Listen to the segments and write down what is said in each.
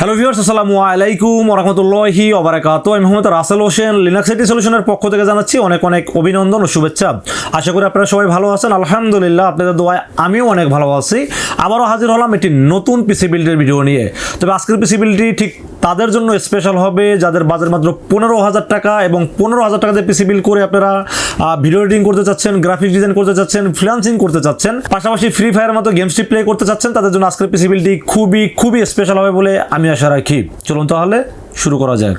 Hello viewers, আসসালামু আলাইকুম ওয়া রাহমাতুল্লাহি ওয়া বারাকাতুহু। আমি মোহাম্মদ রাসেল হোসেন, লিনাক্স আইটি সলিউশনের পক্ষ থেকে জানাচ্ছি অনেক অনেক অভিনন্দন ও শুভেচ্ছা। আশা করি আপনারা সবাই ভালো আছেন। আলহামদুলিল্লাহ, আপনাদের দোয়ায় আমিও অনেক ভালো আছি। আবারও হাজির হলাম একটি নতুন পিসি বিল্ডের ভিডিও নিয়ে। তবে আজকের পিসি বিল্ডটি ঠিক তাদের জন্য স্পেশাল হবে যাদের বাজেট মাত্র 15,000 টাকা, এবং 15,000 টাকা দিয়ে পিসি বিল্ড করে আপনারা ভিডিও এডিটিং করতে চাচ্ছেন, গ্রাফিক্স ডিজাইন করতে চাচ্ছেন, ফ্রিল্যান্সিং করতে চাচ্ছেন, পাশাপাশি ফ্রি ফায়ারের মতো গেমসটি প্লে করতে চাচ্ছেন, তাদের জন্য আজকের পিসি বিল্ডটি খুবই স্পেশাল হবে বলে আমি আশা রাখি। চলুন তাহলে শুরু করা যাক।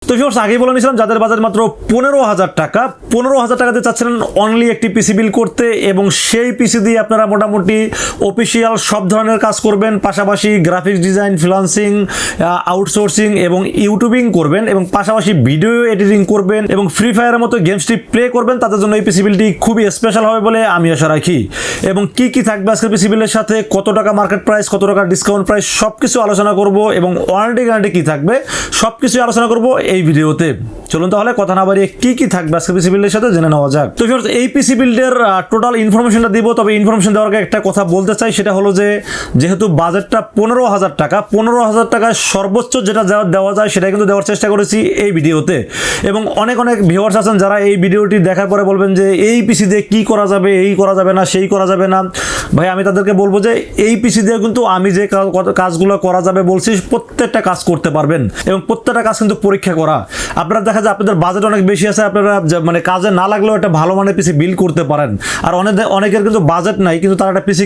তো ভিউয়ার্স, আগেই বলে নিয়েছিলাম যাদের বাজেট মাত্র 15,000 টাকা, 15,000 টাকাতে চাচ্ছেন অনলি একটি পিসি বিল্ড করতে, এবং সেই পিসি দিয়ে আপনারা মোটামুটি অফিসিয়াল সব ধরনের কাজ করবেন, পাশাপাশি গ্রাফিক্স ডিজাইন, ফ্রিল্যান্সিং, আউটসোর্সিং এবং ইউটিউবিং করবেন, এবং পাশাপাশি ভিডিও এডিটিং করবেন, এবং ফ্রি ফায়ারের মতো গেমসটি প্লে করবেন। তাদের জন্য এই পিসি বিল্ডটি খুবই স্পেশাল হবে বলে আমি আশা রাখি। এবং কি থাকবে আজকের পিসি বিল্ডের সাথে, কত টাকা মার্কেট প্রাইস, কত টাকা ডিসকাউন্ট প্রাইস, সব কিছু আলোচনা করব, এবং ওয়ারেন্টি গ্যারান্টি কী থাকবে সব কিছু আলোচনা করব এই ভিডিওতে। চলুন তাহলে কথা না বাড়িয়ে কি থাকবে আজকে পিসি বিল্ডের সাথে জেনে নেওয়া যাক। তো ভিউয়ার্স, এই পিসি বিল্ডের টোটাল ইনফরমেশনটা দিব। তবে ইনফরমেশন দেওয়ার আগে একটা কথা বলতে চাই, সেটা হলো যে যেহেতু বাজেটটা 15,000 টাকা, 15,000 টাকায় সর্বোচ্চ যেটা দেওয়া যায় সেটা কিন্তু দেওয়ার চেষ্টা করেছি এই ভিডিওতে। এবং অনেক ভিউয়ার্স আছেন যারা এই ভিডিওটি দেখার পরে বলবেন যে এই পিসি দিয়ে কি করা যাবে, এই করা যাবে না, সেই করা যাবে না। ভাই, আমি তাদেরকে বলবো যে এই পিসি দিয়ে কিন্তু আমি যে কাজগুলো করা যাবে বলছি প্রত্যেকটা কাজ করতে পারবেন, এবং প্রত্যেকটা কাজ কিন্তু পরীক্ষা করা। আপনারা দেখা যায় আপনাদের বাজেট অনেক বেশি আছে, আপনারা মানে কাজে না লাগলেও একটা ভালো মানের পিসি বিল্ড করতে পারেন। আর অনেকের কিন্তু বাজেট নাই, কিন্তু তারা একটা পিসি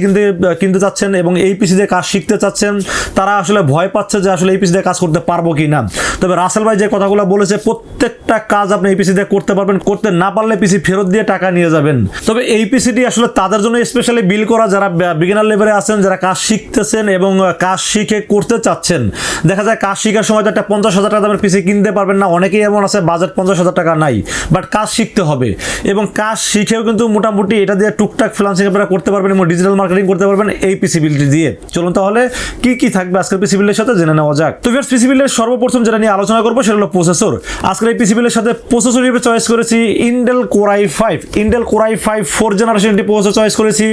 কিনতে চাচ্ছেন এবং এই পিসি দিয়ে কাজ শিখতে চাচ্ছেন। তারা আসলে ভয় পাচ্ছে যে আসলে এই পিসি দিয়ে কাজ করতে পারবো কি না। তবে রাসেল ভাই যে কথাগুলো বলেছে প্রত্যেকটা কাজ আপনি এই পিসি দিয়ে করতে পারবেন, করতে না পারলে পিসি ফেরত দিয়ে টাকা নিয়ে যাবেন। তবে এই পিসিটি আসলে তাদের জন্য স্পেশালি বিল্ড করা যারা বিগিনার লেভেলে আছেন, যারা কাজ শিখতেছেন এবং কাজ শিখে করতে চাচ্ছেন। দেখা যায় কাজ শেখার সময় তো একটা 50,000 টাকা দামের পিসি কিনতে পারবেন না। অনেকেই এমন আছে বাজেট 50,000 টাকা নাই, বাট কাজ শিখতে হবে, এবং কাজ শিখেও কিন্তু মোটামুটি এটা দিয়ে টুকটাক ফ্রিল্যান্সিং আপনারা করতে পারবেন এবং ডিজিটাল মার্কেটিং করতে পারবেন এই পিসি বিল্ডটি দিয়ে। চলুন তাহলে কি থাকবে আজকের পিসি বিল্ডের সাথে জেনে নেওয়া যাক। তো ভিউয়ার্স, পিসি বিল্ডের সর্বপ্রথম যেটা নিয়ে আলোচনা করবো সেটা হলো প্রসেসর। আজকের এই পিসি বিল্ডের সাথে প্রসেসর হিসেবে চয়েস করেছি ইন্টেল কোর i5 4th জেনারেশনটি প্রসেসর চয়েস করেছি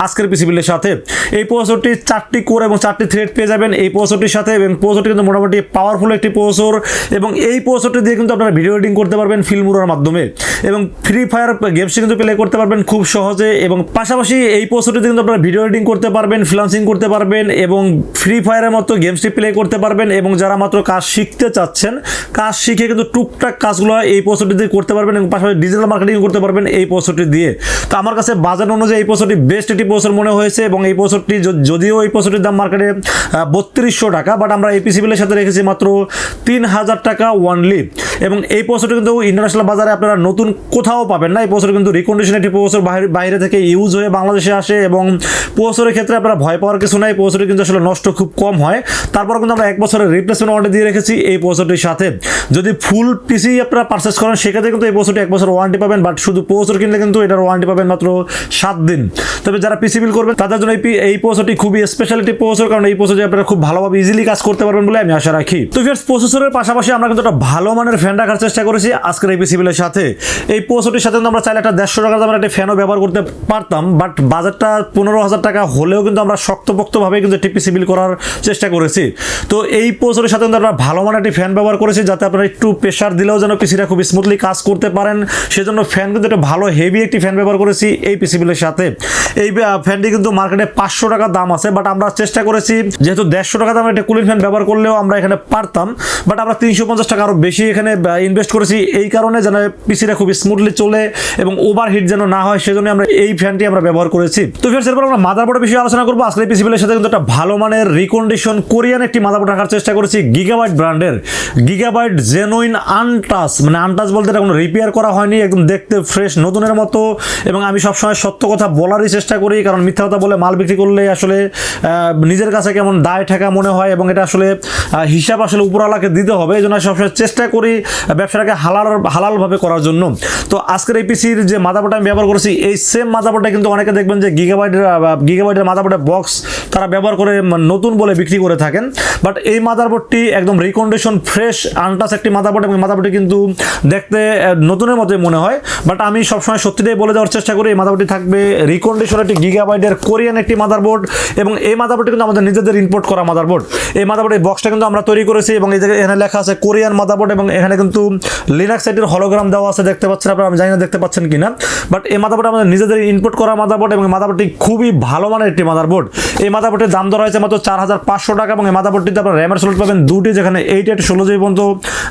আজকের পিসি বিল্ডের সাথে। এই প্রসেসরটি 4টি কোর এবং 4টি থ্রেড পেয়ে যাবেন এই প্রসেসরটির সাথে, এবং প্রসেসরটি কিন্তু মোটামুটি পাওয়ারফুল একটি প্রসেসর, এবং এই প্রসেসরটি দিয়ে কিন্তু আপনারা ভিডিও এডিটিং করতে পারবেন ফিল্মুরার মাধ্যমে, এবং ফ্রি ফায়ার গেমসটি কিন্তু প্লে করতে পারবেন খুব সহজে। এবং পাশাপাশি এই প্রসেসরটিতে কিন্তু আপনারা ভিডিও এডিটিং করতে পারবেন, ফ্রিল্যান্সিং করতে পারবেন, এবং ফ্রি ফায়ারের মতো গেমসটি প্লে করতে পারবেন। এবং যারা মাত্র কাজ শিখতে চাচ্ছেন, কাজ শিখে কিন্তু টুকটাক কাজগুলো এই প্রসেসরটি দিয়ে করতে পারবেন, এবং পাশাপাশি ডিজিটাল মার্কেটিং করতে পারবেন এই প্রসেসরটি দিয়ে। তো আমার কাছে বাজেট অনুযায়ী এই প্রসেসরটি বেস্ট একটি প্রসেসর মনে হয়েছে, এবং এই প্রসেসরটি যদিও এই প্রসেসরটির দাম মার্কেটে 3200 টাকা, বাট আমরা এই পিসি বিলের সাথে রেখেছি মাত্র 3,000 টাকা ওয়ানলি। এবং এই প্রসেসরটি কিন্তু ইন্টারন্যাশনাল বাজারে আপনারা নতুন কোথাও পাবেন না। এই প্রসেসর কিন্তু রিকন্ডিশন একটি প্রসেসর, বাইরে থেকে ইউজ হয়ে বাংলাদেশে আসে, এবং প্রসেসরের ক্ষেত্রে আপনারা ভয় পাওয়ার কিছু নাই। প্রসেসরটি কিন্তু আসলে নষ্ট খুব কম হয়। তারপর কিন্তু আমরা 1 বছরের রিপ্লেসমেন্ট ওয়ারেন্টি দিয়ে রেখেছি এই প্রসেসরটির সাথে। যদি ফুল পিসি আপনারা পারচেস করেন সেক্ষেত্রে কিন্তু এই প্রসেসরটি 1 বছর ওয়ারেন্টি পাবেন, বাট শুধু প্রসেসর কিনলে কিন্তু এটার ওয়ারেন্টি পাবেন মাত্র 7 দিন। তবে যারা পিসি বিল করবেন তাদের জন্য এই প্রসেসরটি খুবই স্পেশালিটি প্রসেসর, কারণ এই প্রসেসরে আপনারা খুব ভালোভাবে ইজিলি কাজ করতে পারবেন বলে আমি আশা রাখি। তো ভিউয়ার্স, প্রসেসরের পাশাপাশি আমরা কিন্তু একটা ভালো মানের ফ্যান রাখার চেষ্টা করেছি আজকের এই পিসি বিলের সাথে। এই প্রসেসরটির সাথে আমরা চাইলে একটা 150 টাকা দামের একটা ফ্যানও ব্যবহার করতে পারতাম, বাট বাজেটটা 15,000 টাকা হলেও কিন্তু আমরা শক্তপোক্তভাবে কিন্তু একটি পিসি বিল করার চেষ্টা করেছি। তো এই প্রসেসরের সাথে আমরা ভালো মানের একটি ফ্যান ব্যবহার করেছি, যাতে আপনারা একটু প্রেশার দিলেও যেন পিসিটা খুব স্মুথলি কাজ করতে পারেন। সেজন্য ফ্যান কিন্তু একটা ভালো হেভি একটি ফ্যান ব্যবহার করেছি এই পিসি বিলের সাথে। এই ফ্যানটি কিন্তু মার্কেটে 500 টাকা দাম আছে, বাট আমরা চেষ্টা করেছি যেহেতু 150 টাকা দামের একটা কুলিং ফ্যান ব্যবহার করলেও আমরা এখানে পারতাম, বাট আমরা 350 টাকা আরও বেশি এখানে ইনভেস্ট করেছি এই কারণে যেন পিসিটা খুব স্মুথলি চলে এবং ওভারহিট যেন না হয়, সেজন্য আমরা এই ফ্যানটি আমরা ব্যবহার করেছি। তো ফির এরপর আমরা মাদারবোর্ডের বিষয়ে আলোচনা করবো। আজকে এই পিসি বিলের সাথে কিন্তু একটা ভালো মানের রিকন্ডিশন কোরিয়ান একটি মাদারবোর্ড রাখার চেষ্টা করেছি, গিগাবাইট ব্র্যান্ডের, গিগাবাইট জেনুইন আনটাচ, মানে আনটাচ বলতে এটা কোনো রিপেয়ার করা হয়নি, একদম দেখতে ফ্রেশ নতুনের মতো। এবং আমি সবসময় সত্য কথা বলারই চেষ্টা করি, কারণ মিথ্যা কথা বলে মাল বিক্রি করলে আসলে নিজের কাছে কেমন দায় ঠেকা মনে হয়, এবং এটা আসলে হিসাব আসলে উপরওয়ালাকে দিতে হবে। এই জন্য সবসময় চেষ্টা করি ব্যবসাটাকে হালালভাবে করার জন্য। তো আজকের এই পিসির যে মাদারবোর্ড আমি ব্যবহার করেছি, এই সেম মাদারবোর্ডটা কিন্তু অনেকে দেখবেন যে গিগাবাইটের মাদারবোর্ডের বক্স তারা ব্যবহার করে নতুন বলে বিক্রি করে থাকেন। বাট এই মাদারবোর্ডটি একদম রিকন্ডিশন ফ্রেশ আনটাচ একটি মাদারবোর্ড, এবং মাদারবোর্ডটি কিন্তু দেখতে নতুনের মতোই মনে হয়। বাট আমি সবসময় সত্যিটাই বলে দেওয়ার চেষ্টা করি, এই মাদারবোর্ডটি থাকবে রিকন্ডিশন একটি গিগাবাইটের কোরিয়ান একটি মাদারবোর্ড, এবং এই মাদারবোর্ডটি কিন্তু আমাদের নিজেদের ইম্পোর্ট করা মাদারবোর্ড। এই মাদারবোর্ডের বক্সটা কিন্তু আমরা তৈরি করেছি, এবং এই জায়গায় এখানে লেখা আছে কোরিয়ান মাদারবোর্ড, এবং এখানে কিন্তু লিনাক্স সাইটের হলোগ্রাম দেওয়া আছে, দেখতে পাচ্ছেন আপনারা, আমি জানি না দেখতে পাচ্ছেন কিনা। বাট এই মাদারবোর্ড আমাদের নিজেদের ইনপুট করা মাদারবোর্ড, এবং মাদারবোর্ডটি খুবই ভালো মানের একটি মাদারবোর্ড। এই মাদারবোর্ডের দাম ধরা হয়েছে মাত্র 4500 টাকা, এবং এই মাদারবোর্ডটিতে আপনারা র্যামের স্লট পাবেন দুটি, যেখানে 8 16 জিবি পর্যন্ত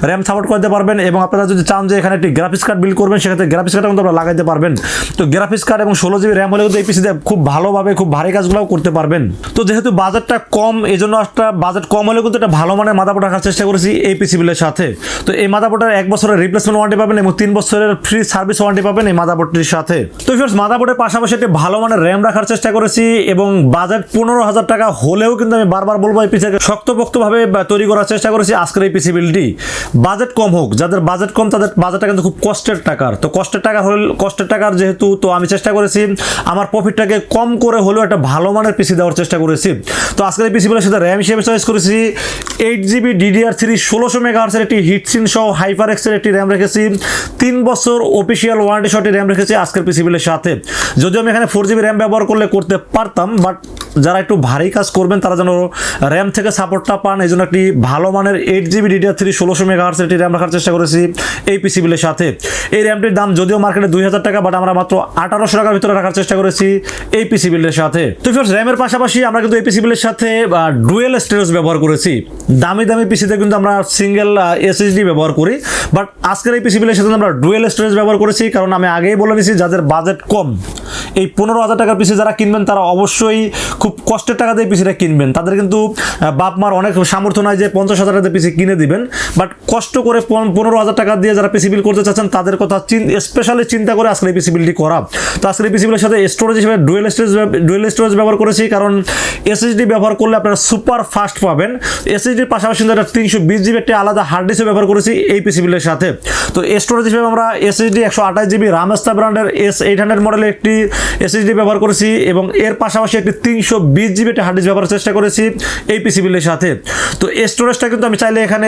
র্যাম সাপোর্ট করতে পারবেন। এবং আপনারা যদি চান যে এখানে একটি গ্রাফিক্স কার্ড বিল্ড করবেন, সেক্ষেত্রে গ্রাফিক্স কার্ডটা কিন্তু আপনারা লাগাইতে পারবেন। তো গ্রাফিক্স কার্ড এবং 16 জিবি র্যাম হলে কিন্তু এই পিসিতে খুব ভালোভাবে খুব ভারী কাজগুলোও করতে পারবেন। তো যেহেতু বাজেটটা কম, এই জন্য একটা বাজেট কম হলেও কিন্তু একটা ভালো মানের মাদারবোর্ড রাখার চেষ্টা করেছি এই পিসি বিলের সাথে। তো এই মাদারবোর্ডের 1 বছরের রিপ্লেসমেন্ট ওয়ারেন্টি পাবেন, এবং 3 বছরের ফ্রি সার্ভিস ওয়ারেন্টি পাবেন এই মাদারবোর্ডটির সাথে। তো ফ্রেন্ডস, মাদারবোর্ডের পাশাপাশি একটি ভালো মানের র্যাম রাখার চেষ্টা করেছি, এবং বাজেট 15,000 টাকা হলেও কিন্তু আমি বারবার বলবো এই পিসিকে শক্তপোক্তভাবে তৈরি করার চেষ্টা করেছি আজকের এই পিসি বিলটি। বাজেট কম হোক, যাদের বাজেট কম তাদের বাজেটটা কিন্তু খুব কষ্টের টাকার। তো কষ্টের টাকার যেহেতু, তো আমি চেষ্টা করেছি আমার প্রফিটটাকে কম করে হলেও একটা ভালো মানের পিসি দেওয়ার চেষ্টা করেছি। তো আজকের এই পিসি বিলের সাথে র্যাম হিসেবে চয়েস করেছি 8GB DDR3 1600 মেগাহার্টজের একটি হিটসিন সহ হাইপার এক্সের একটি র্যাম রেখেছি। 3 বছর অফিসিয়াল ওয়ারেন্টি সহ র্যাম রেখেছি আজকের পিসি বিলের সাথে। যদিও আমি এখানে 4GB র্যাম ব্যবহার করতে পারতাম, বাট যারা একটু ভারী কাজ করবেন তারা যেন র্যাম থেকে সাপোর্টটা পান, এই জন্য একটি ভালো মানের 8GB DDR3 1600 মেগাহার্টজের একটি র্যাম রাখার চেষ্টা করেছি এই পিসি বিলের সাথে। এই র্যামটির দাম যদিও মার্কেটে 2000 টাকা, বাট আমরা মাত্র 1800 টাকার ভিতরে রাখার চেষ্টা করেছি এই পিসি বিলের সাথে। তো ফ্রেন্ডস, র্যামের পাশাপাশি আমরা কিন্তু এই পিসি বিলের সাথে ডুয়েল স্টোরেজ ব্যবহার করেছি। দামি পিসিতে কিন্তু আমরা সিঙ্গেল SSD ব্যবহার করি, বাট আজকের এই পিসি বিলের সাথে আমরা ডুয়েল স্টোরেজ ব্যবহার করেছি, কারণ আমি আগেই বলে নিয়েছি যাদের বাজেট কম, এই 15,000 টাকার পিসি যারা কিনবেন তারা অবশ্যই খুব কষ্টের টাকা দিয়ে পিসিটা কিনবেন। তাদের কিন্তু বাপ মার অনেক সামর্থ্য নয় যে 50,000 টাকা পিসি কিনে দিবেন, বাট কষ্ট করে 15,000 টাকা দিয়ে যারা পিসি বিল করতে চাচ্ছেন তাদের কথা স্পেশালি চিন্তা করে আজকের এই পিসি বিলটি করা। তো আজকের এই পিসি বিলের সাথে স্টোরেজ হিসেবে ডুয়েল স্টোরেজ ব্যবহার করেছি, কারণ SSD ব্যবহার করলে আপনারা সুপার ফাস্ট পাবেন। SSDর পাশাপাশি একটা 320GB একটি আলাদা হার্ড ডিস্ক ব্যবহার করেছি এই পিসি বিলের সাথে। তো স্টোরেজ হিসেবে আমরা SSD 128GB রামেস্তা ব্র্যান্ডের S800 মডেলের একটি SSD ব্যবহার করেছি, এবং এর পাশাপাশি একটি 320GB একটি হার্ড ডিস্ক ব্যবহার চেষ্টা করেছি এই পিসি বিলের সাথে। তো স্টোরেজটা কিন্তু আমি চাইলে এখানে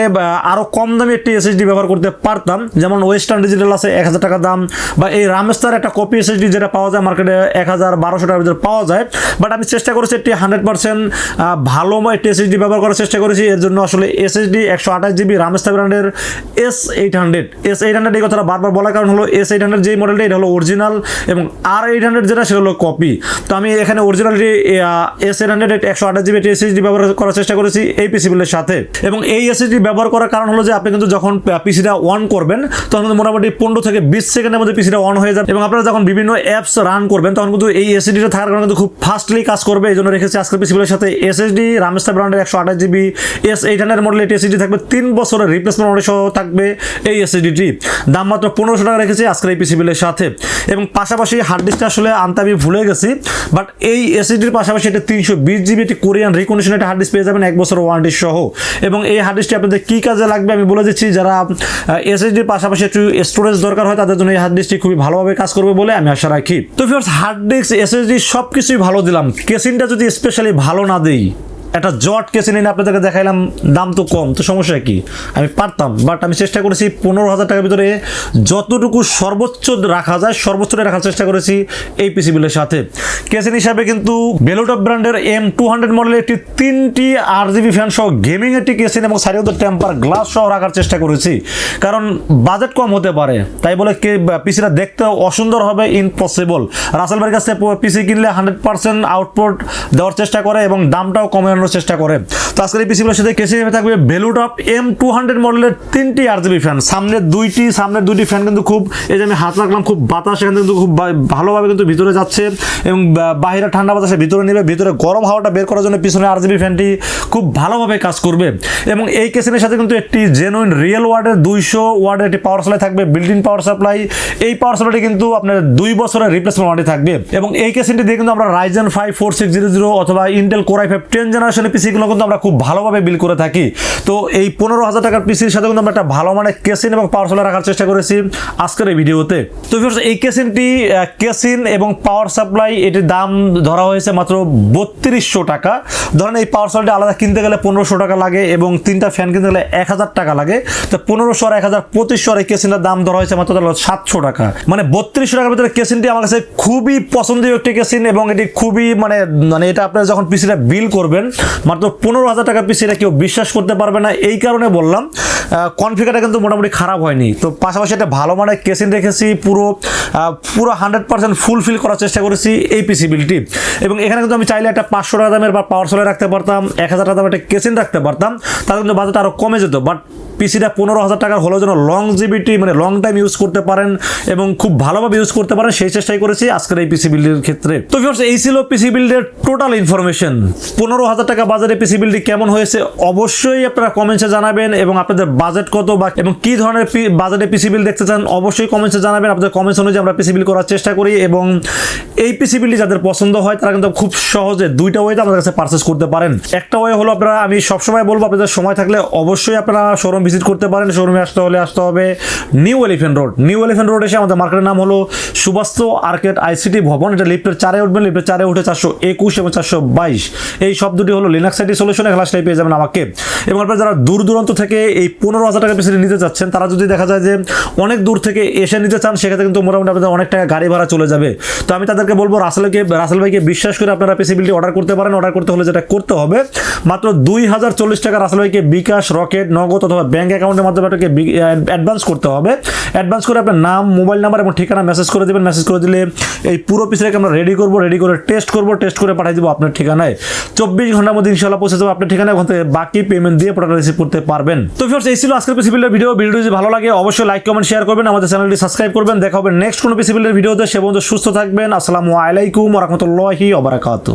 আরও কম দামি একটি SSD ব্যবহার করতে পারতাম, যেমন ওয়েস্টার্ন ডিজিটাল আছে 1000 টাকা দাম, বা এই রামেস্তার একটা কপি SSD যেটা পাওয়া যায় মার্কেটে 1000-1200 টাকার ভিতরে পাওয়া যায়। বাট আমি চেষ্টা করেছি একটি 100% ভালো একটি SSD ব্যবহার করার চেষ্টা করেছি। এর জন্য আসলে SSD 128GB রামেস্তা ব্র্যান্ডের S800 এই কথাটা বারবার বলার কারণ হলো S800 যেই মডেলটা এটা হলো অরিজিনাল, এবং R800 যেটা সেটা হলো কপি। তো আমি এখানে অরিজিনালটি S800 128GB SSD ব্যবহার করার চেষ্টা করেছি এই পিসি বিলের সাথে। এবং এই SSD ব্যবহার করার কারণ হলো যে আপনি কিন্তু যখন পিসিটা অন করবেন তখন মোটামুটি 15 থেকে 20 সেকেন্ডের মধ্যে পিসিটা অন হয়ে যাবে, এবং আপনারা যখন বিভিন্ন অ্যাপস রান করবেন তখন কিন্তু এই SSDটা থাকার কারণে কিন্তু খুব ফাস্টলি কাজ করবে। এই জন্য রেখেছি আজকের পিসি বিলের সাথে SSD রামেস্তা ব্র্যান্ডের 128GB S800 মডেলের একটি SSD থাকবে, 3 বছরের রিপ্লেসমেন্ট ওয়ারেন্টি সহ থাকবে এই SSDটি। দাম মাত্র 1500 টাকা রেখেছি আজকের এই পিসি বিলের সাথে। এবং পাশাপাশি হার্ড ডিস্কটা আসলে আনতে আমি ভুলে গেছি, বাট এই SSDর পাশাপাশি এটা 320GB একটি কোরিয়ান রিকন্ডিশন একটা হার্ড ডিস্ক পেয়ে যাবেন 1 বছর ওয়ারেন্টি সহ। এবং এই হার্ড ডিস্কটি আপনাদের কী কাজে লাগবে আমি বলে দিচ্ছি, যারা SSDর পাশাপাশি একটু স্টোরেজ দরকার হয় তাদের জন্য এই হার্ড ডিস্কটি খুবই ভালোভাবে কাজ করবে বলে আমি আশা রাখি। তো ফ্রেন্ডস, হার্ড ডিস্ক SSD সব কিছুই ভালো দিলাম, কেসিংটা যদি স্পেশালি ভালো না দিই, একটা জট কেসিং এনে আপনাদেরকে দেখাইলাম, দাম তো কম, তো সমস্যা কি, আমি পারতাম, বাট আমি চেষ্টা করেছি 15,000 টাকার ভিতরে যতটুকু সর্বোচ্চ রাখা যায় সর্বোচ্চটা রাখার চেষ্টা করেছি এই পিসি বিলের সাথে। কেসিং হিসাবে কিন্তু বেলুটপ ব্র্যান্ডের M200 মডেলের একটি 3টি RGB ফ্যান সহ গেমিং একটি কেসিং এবং সাইডে টেম্পার গ্লাস সহ রাখার চেষ্টা করেছি, কারণ বাজেট কম হতে পারে তাই বলে পিসিটা দেখতে অসুন্দর হবে ইম্পসিবল। রাসেল ভাইয়ের কাছে পিসি কিনলে 100% আউটপুট দেওয়ার চেষ্টা করে এবং দামটাও কমানোর চেষ্টা করে। তো আজকের এই পিসিগুলোর সাথে কেসিং থাকবে বেলুটপ M200 মডেলের 3টি RGB ফ্যান, সামনের দুইটি ফ্যান কিন্তু খুব, এই যে আমি হাত রাখলাম, খুব বাতাস এখান কিন্তু খুব ভালোভাবে কিন্তু ভিতরে যাচ্ছে, এবং বাইরে ঠান্ডা বাতাসে ভিতরে নেবে, ভিতরে গরম হাওয়াটা বের করার জন্য পিছনে RGB ফ্যানটি খুব ভালোভাবে কাজ করবে। এবং এই কেসিংয়ের সাথে কিন্তু একটি জেনুইন রিয়েল ওয়াটের 200 ওয়াটের একটি পাওয়ার সাপ্লাই থাকবে, বিল্ট ইন পাওয়ার সাপ্লাই। এই পাওয়ার সাপ্লাইটি কিন্তু আপনার 2 বছরের রিপ্লেসমেন্ট ওয়ারেন্টি থাকবে। এবং এই কেসিংটি দিয়ে কিন্তু আমরা Ryzen 5 4600 অথবা Intel Core i5 10 জেনারেশন জেনারেশনের পিসিগুলো কিন্তু আমরা খুব ভালোভাবে বিল করে থাকি। তো এই 15,000 টাকার পিসির সাথে কিন্তু আমরা একটা ভালো মানের কেসিন এবং পাওয়ার সাপ্লাই রাখার চেষ্টা করেছি আজকের এই ভিডিওতে। তো ভিউয়ার্স, এই কেসিন এবং পাওয়ার সাপ্লাই এটির দাম ধরা হয়েছে মাত্র 3200 টাকা। ধরেন এই পাওয়ার সাপ্লাইটা আলাদা কিনতে গেলে 1500 টাকা লাগে এবং 3টা ফ্যান কিনতে গেলে 1000 টাকা লাগে। তো 1500 আর 1000 2500 আর এই কেসিনটার দাম ধরা হয়েছে মাত্র 700 টাকা। মানে 3200 টাকার ভিতরে কেসিনটি আমার কাছে খুবই পছন্দের একটি কেসিন এবং এটি খুবই মানে এটা আপনারা যখন পিসিটা বিল করবেন মাত্র 15,000 টাকা পিসিটা কেউ বিশ্বাস করতে পারবে না। এই কারণে বললাম কনফিগারটা কিন্তু মোটামুটি খারাপ হয়নি। তো পাশাপাশি একটা ভালো মানের কেসিন রেখেছি, পুরো 100% ফুলফিল করার চেষ্টা করেছি এই পিসি বিলটি। এবং এখানে কিন্তু আমি চাইলে একটা 500 টাকা দামের বা পাওয়ার সাপ্লাই রাখতে পারতাম, 1000 টাকা দামের একটা কেসিন রাখতে পারতাম, তাহলে কিন্তু বাজেট আরও কমে যেত। বাট পিসিটা 15,000 টাকার হলেও যেন লংজিভিটি মানে লং টাইম ইউজ করতে পারেন এবং খুব ভালোভাবে ইউজ করতে পারেন সেই চেষ্টাই করেছি আজকের এই পিসি বিল্ডের ক্ষেত্রে। তো ভিউয়ার্স, এই ছিল পিসি বিল্ডের টোটাল ইনফরমেশন। 15,000 টাকা বাজারে পিসি বিল্ডটি কেমন হয়েছে অবশ্যই আপনারা কমেন্টসে জানাবেন এবং আপনাদের বাজেট কত বা এবং কি ধরনের বাজেটে পিসি বিল দেখতে চান অবশ্যই কমেন্টসে জানাবেন। আপনাদের কমেন্টস অনুযায়ী আমরা পিসি বিল করার চেষ্টা করি এবং এই পিসি বিলটি যাদের পছন্দ হয় তারা কিন্তু খুব সহজে দুইটা ওয়েতে আমাদের কাছে পারচেস করতে পারেন। একটা ওয়ে হলো আপনারা, আমি সবসময় বলবো আপনাদের সময় থাকলে অবশ্যই আপনারা শোরুম ভিজিট করতে পারেন। শোরুমে আসতে হবে new elephant road. New elephant road এসে আমাদের মার্কেটের নাম হলো সুবাস্ত আর্কেড আইসিটি ভবন। এটা লিফটের 4-এ উঠবেন, লিফটের 4-এ উঠে 421 এবং 422 এই সব দুটি হলো লিনাক্স আইটি সলিউশন। ক্লাসটাই পেয়ে যাবেন আমাকে। এবং আপনারা যারা দূর দূরান্ত থেকে এই 15,000 টাকা পিসি নিতে চাচ্ছেন তারা যদি দেখা যায় যে অনেক দূর থেকে এসে নিতে চান সেক্ষেত্রে কিন্তু মোটামুটি আপনাদের অনেক টাকা গাড়ি ভাড়া চলে যাবে। তো আমি তাদেরকে বলবো রাসেল ভাইকে বিশ্বাস করে আপনারা পিসি বিলটি অর্ডার করতে পারেন। অর্ডার করতে হলে যেটা করতে হবে মাত্র 2040 টাকা রাসেল ভাইকে বিকাশ, রকেট, নগদ অথবা ব্যাংক অ্যাকাউন্টের মাধ্যমে আপনাকে অ্যাডভান্স করতে হবে। অ্যাডভান্স করে আপনার নাম, মোবাইল নাম্বার এবং ঠিকানা মেসেজ করে দেবেন। মেসেজ করে দিলে এই পুরো পিসিটাকে আমরা রেডি করে টেস্ট করে পাঠিয়ে দেবো আপনার ঠিকানায়। 24 ঘন্টার মধ্যে ইনশাআল্লাহ পৌঁছে যাবে আপনার ঠিকানায়। ওখান থেকে বাকি পেমেন্ট দিয়ে প্রোডাক্ট রিসিভ করতে পারবেন। তো ভিউয়ার্স, এই ছিল আজকের পিসি বিল্ডের ভিডিও। ভিডিওটি যদি ভালো লাগে অবশ্যই লাইক, কমেন্ট, শেয়ার করবেন। আমাদের চ্যানেলটি সাবস্ক্রাইব করবেন। দেখা হবে নেক্সট কোনো পিসি বিল্ডের ভিডিওতে। সে পর্যন্ত সুস্থ থাকবেন। আসসালামু আলাইকুম ওয়া রাহমাতুল্লাহি ওয়া বারাকাতুহু।